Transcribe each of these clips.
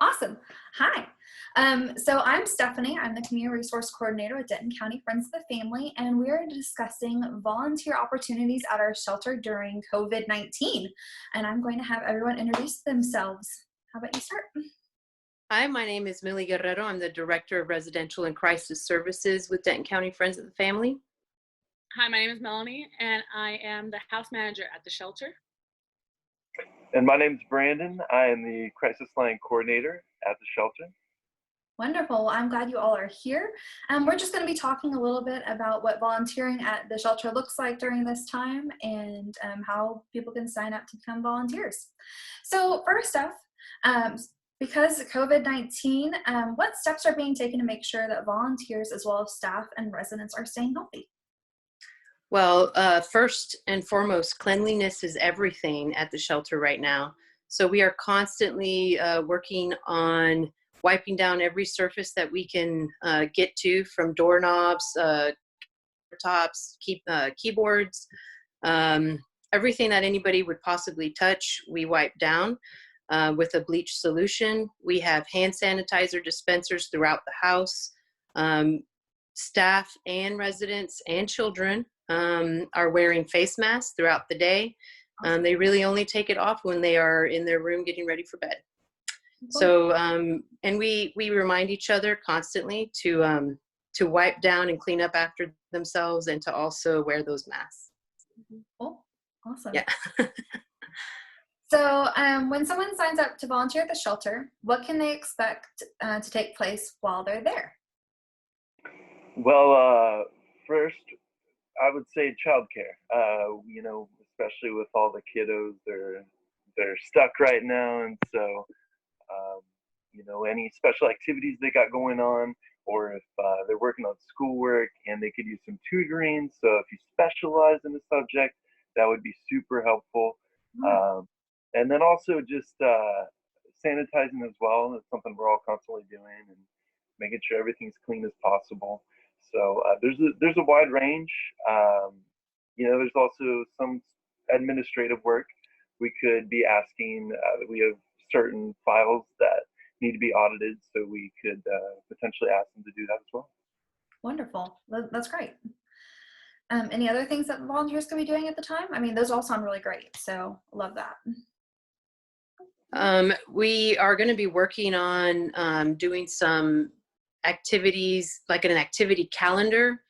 Awesome. Hi. So I'm Stephanie. I'm the Community Resource Coordinator with Denton County Friends of the Family, and we are discussing volunteer opportunities at our shelter during COVID-19. And I'm going to have everyone introduce themselves. How about you start? Hi, my name is Millie Guerrero. I'm the Director of Residential and Crisis Services with Denton County Friends of the Family. Hi, my name is Melanie, and I am the house manager at the shelter. And my name is Brandon. I am the Crisis Line Coordinator at the shelter. Wonderful. Well, I'm glad you all are here. We're just going to be talking a little bit about what volunteering at the shelter looks like during this time and how people can sign up to become volunteers. So first off, because of COVID-19, what steps are being taken to make sure that volunteers as well as staff and residents are staying healthy? Well, first and foremost, cleanliness is everything at the shelter right now. So we are constantly working on wiping down every surface that we can get to, from doorknobs, tops, keyboards, everything that anybody would possibly touch, we wipe down with a bleach solution. We have hand sanitizer dispensers throughout the house. Staff and residents and children are wearing face masks throughout the day. They really only take it off when they are in their room getting ready for bed. So, and we remind each other constantly to wipe down and clean up after themselves, and to also wear those masks. Oh, awesome. Yeah. So when someone signs up to volunteer at the shelter, what can they expect to take place while they're there? Well, first, I would say childcare. Especially with all the kiddos, they're stuck right now, and so any special activities they got going on, or if they're working on schoolwork and they could use some tutoring. So if you specialize in the subject, that would be super helpful. And then also just sanitizing as well. It's something we're all constantly doing, and making sure everything's clean as possible. So there's a wide range. There's also some administrative work. We could be asking that we have certain files that need to be audited, so we could potentially ask them to do that as well. Wonderful. That's great. Any other things that volunteers could be doing at the time? I mean, those all sound really great, so love that. We are going to be working on doing some activities, like an activity calendar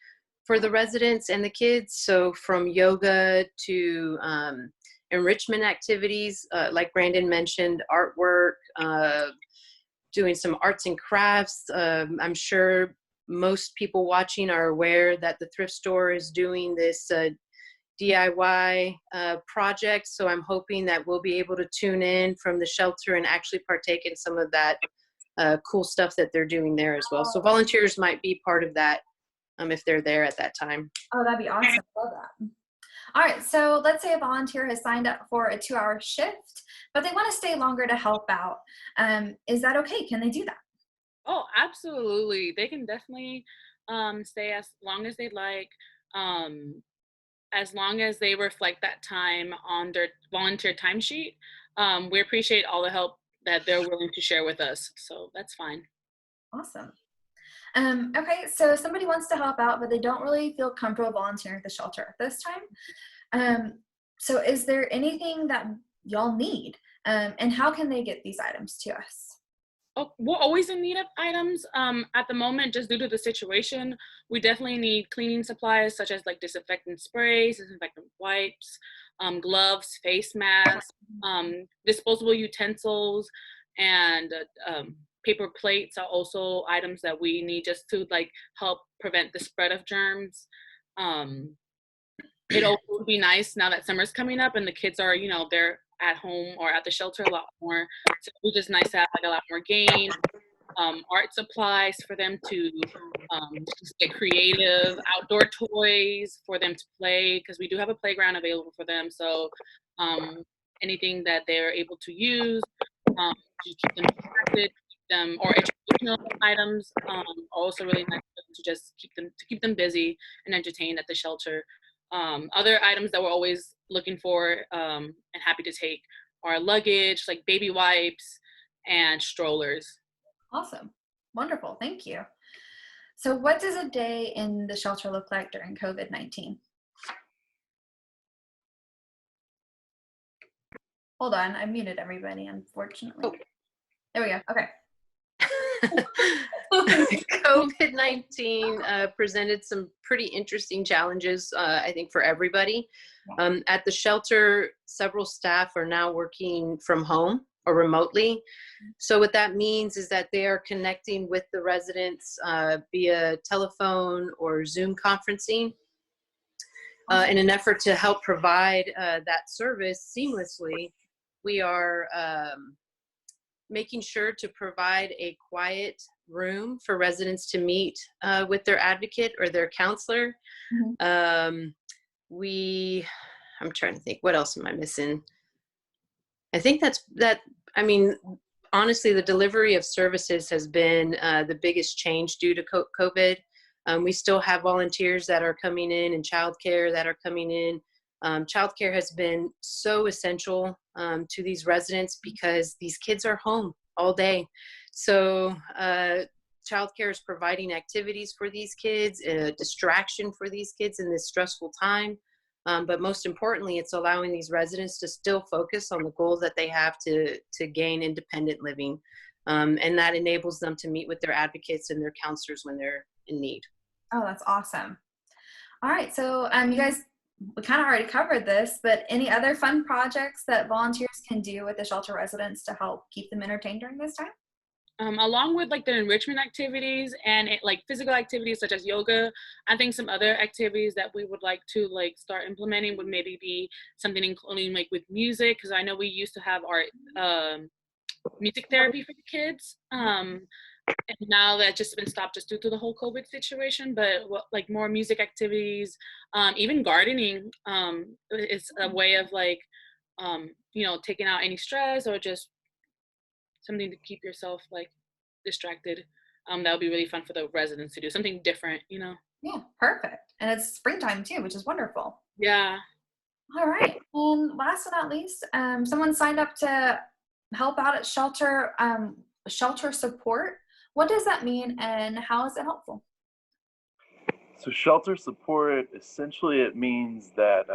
for the residents and the kids. So from yoga to enrichment activities, like Brandon mentioned, artwork, doing some arts and crafts. I'm sure most people watching are aware that the thrift store is doing this DIY project. So I'm hoping that we'll be able to tune in from the shelter and actually partake in some of that cool stuff that they're doing there as well. So volunteers might be part of that if they're there at that time. Oh, that'd be awesome. Love that. All right, so let's say a volunteer has signed up for a 2-hour shift, but they want to stay longer to help out. Is that okay? Can they do that? Oh, absolutely. They can definitely stay as long as they like, as long as they reflect that time on their volunteer timesheet. We appreciate all the help that they're willing to share with us, so that's fine. Awesome. Okay, so somebody wants to help out, but they don't really feel comfortable volunteering at the shelter at this time. So is there anything that y'all need? And how can they get these items to us? Oh, we're always in need of items. At the moment, just due to the situation, we definitely need cleaning supplies such as like disinfectant sprays, disinfectant wipes, gloves, face masks, disposable utensils, and paper plates are also items that we need just to like help prevent the spread of germs. It also would be nice now that summer's coming up and the kids are, they're at home or at the shelter a lot more. So it was just nice to have like a lot more games, art supplies for them to just get creative, outdoor toys for them to play, because we do have a playground available for them. So anything that they're able to use to keep them distracted, or educational items are also really nice to just keep them busy and entertained at the shelter. Other items that we're always looking for and happy to take are luggage, like baby wipes and strollers. Awesome. Wonderful. Thank you. So what does a day in the shelter look like during COVID-19? Hold on, I muted everybody, unfortunately. Oh. There we go. Okay. COVID-19 presented some pretty interesting challenges, I think, for everybody. At the shelter, several staff are now working from home or remotely. So what that means is that they are connecting with the residents via telephone or Zoom conferencing in an effort to help provide that service seamlessly. We are making sure to provide a quiet room for residents to meet with their advocate or their counselor. I'm trying to think, what else am I missing? I think I mean, honestly, the delivery of services has been the biggest change due to COVID. We still have volunteers that are coming in and childcare that are coming in. Childcare has been so essential to these residents because these kids are home all day. So childcare is providing activities for these kids, a distraction for these kids in this stressful time. But most importantly, it's allowing these residents to still focus on the goals that they have to gain independent living. And that enables them to meet with their advocates and their counselors when they're in need. Oh, that's awesome. All right. So you guys, we kind of already covered this, but any other fun projects that volunteers can do with the shelter residents to help keep them entertained during this time? Along with like the enrichment activities and like physical activities such as yoga, I think some other activities that we would like to like start implementing would maybe be something including like with music, because I know we used to have our music therapy for the kids. And now that's just been stopped just due to the whole COVID situation, but like more music activities, even gardening is a way of like, taking out any stress or just something to keep yourself like distracted. That would be really fun for the residents to do something different, Yeah, perfect. And it's springtime too, which is wonderful. Yeah. All right. And last but not least, someone signed up to help out at shelter support. What does that mean and how is it helpful? So shelter support, essentially it means that,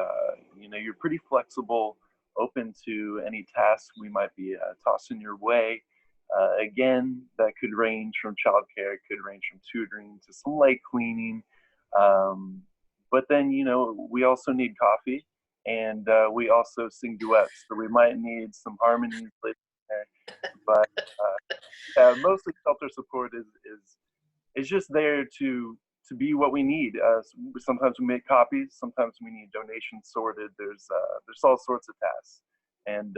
you're pretty flexible, open to any tasks we might be tossing your way. Again, that could range from childcare, it could range from tutoring to some light cleaning. But then, we also need coffee and we also sing duets. So we might need some harmonies later there. But mostly shelter support is just there to be what we need. Sometimes we make copies, sometimes we need donations sorted. There's all sorts of tasks, and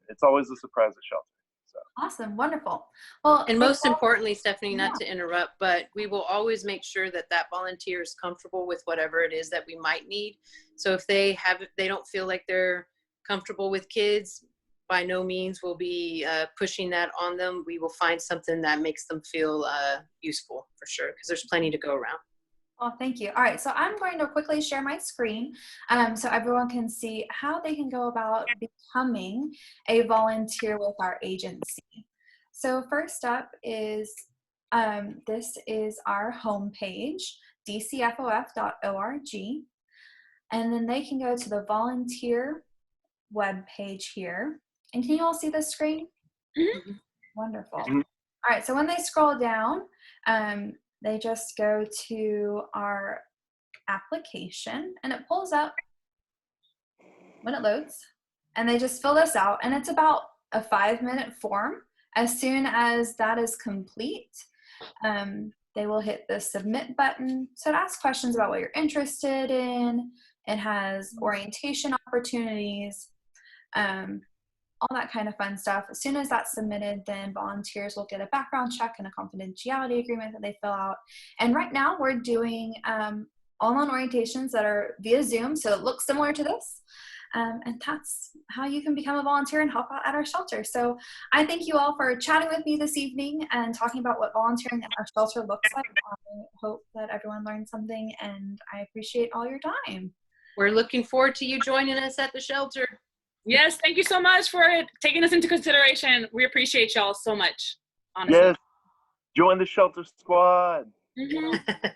it's always a surprise at shelter. So. Awesome, wonderful. Well, and most importantly, Stephanie, not to interrupt, but we will always make sure that volunteer is comfortable with whatever it is that we might need. So if they don't feel like they're comfortable with kids, by no means will be pushing that on them. We will find something that makes them feel useful for sure, because there's plenty to go around. Well, thank you. All right, so I'm going to quickly share my screen so everyone can see how they can go about becoming a volunteer with our agency. So first up is, this is our homepage, dcfof.org. And then they can go to the volunteer web page here. And can you all see the screen? Mm-hmm. Wonderful. All right, so when they scroll down, they just go to our application and it pulls up when it loads, and they just fill this out, and it's about a 5-minute form. As soon as that is complete, they will hit the submit button. So it asks questions about what you're interested in. It has orientation opportunities, all that kind of fun stuff. As soon as that's submitted, then volunteers will get a background check and a confidentiality agreement that they fill out. And right now we're doing online orientations that are via Zoom, so it looks similar to this. And that's how you can become a volunteer and help out at our shelter. So I thank you all for chatting with me this evening and talking about what volunteering at our shelter looks like. I hope that everyone learned something, and I appreciate all your time. We're looking forward to you joining us at the shelter. Yes, thank you so much for taking us into consideration. We appreciate y'all so much, honestly. Yes, join the shelter squad. Mhm.